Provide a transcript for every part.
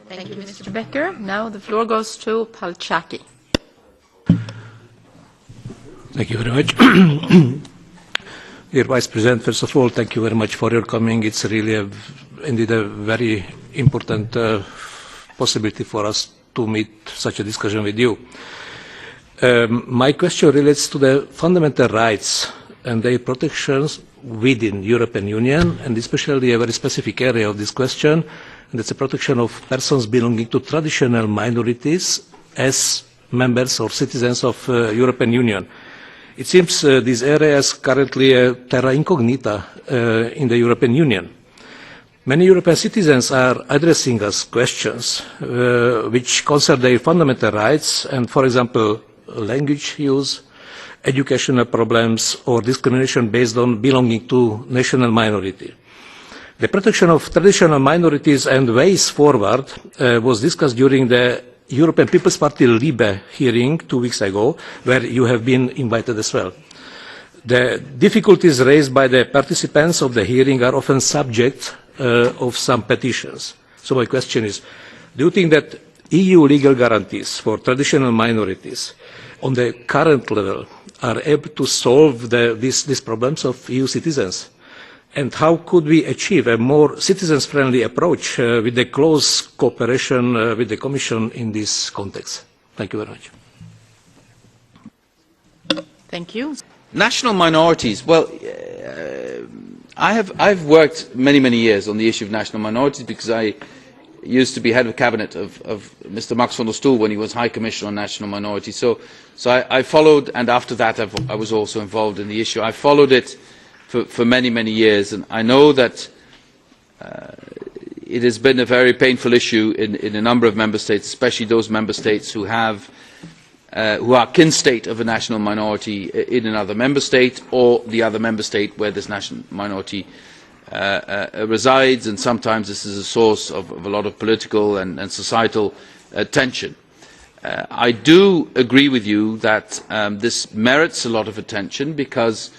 Thank you, Mr. Becker. Now the floor goes to Csáky. Thank you very much. Dear Vice President, first of all, thank you very much for your coming. It's really indeed a very important possibility for us to meet such a discussion with you. My question relates to the fundamental rights and their protections within the European Union, and especially a very specific area of this question, and it's the protection of persons belonging to traditional minorities as members or citizens of the European Union. It seems this area is currently a terra incognita in the European Union. Many European citizens are addressing us questions which concern their fundamental rights and, for example, language use, educational problems or discrimination based on belonging to national minority. The protection of traditional minorities and ways forward was discussed during the European People's Party LIBE hearing 2 weeks ago, where you have been invited as well. The difficulties raised by the participants of the hearing are often subject of some petitions. So my question is, do you think that EU legal guarantees for traditional minorities on the current level are able to solve these problems of EU citizens? And how could we achieve a more citizens-friendly approach with the close cooperation with the Commission in this context? Thank you very much. Thank you. National minorities. Well, I've worked many years on the issue of national minorities because I used to be head of cabinet of Mr. Max van der Stoel when he was High Commissioner on National Minorities. So I followed, and after that I was also involved in the issue. I followed it for many years, and I know that it has been a very painful issue in a number of member states, especially those member states who are kin state of a national minority in another member state, or the other member state where this national minority resides, and sometimes this is a source of a lot of political and societal tension. I do agree with you that this merits a lot of attention because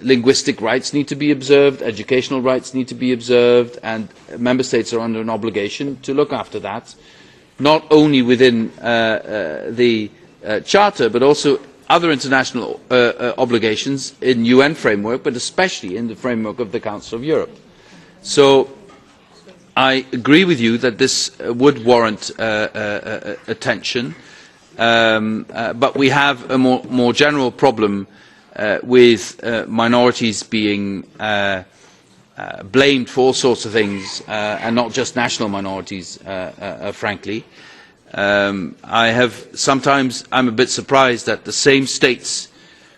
linguistic rights need to be observed, educational rights need to be observed, and member states are under an obligation to look after that, not only within the Charter but also other international obligations in UN framework, but especially in the framework of the Council of Europe. So I agree with you that this would warrant attention, but we have a more general problem with minorities being blamed for all sorts of things, and not just national minorities, frankly. I'm a bit surprised that the same states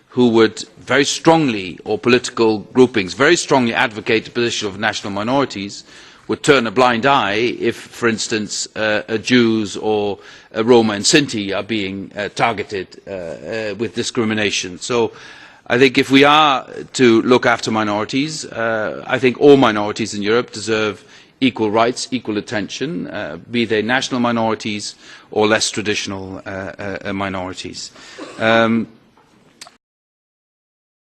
who would very strongly, or political groupings, very strongly advocate the position of national minorities would turn a blind eye if, for instance, Jews or Roma and Sinti are being targeted with discrimination. So I think if we are to look after minorities, I think all minorities in Europe deserve equal rights, equal attention, be they national minorities or less traditional minorities.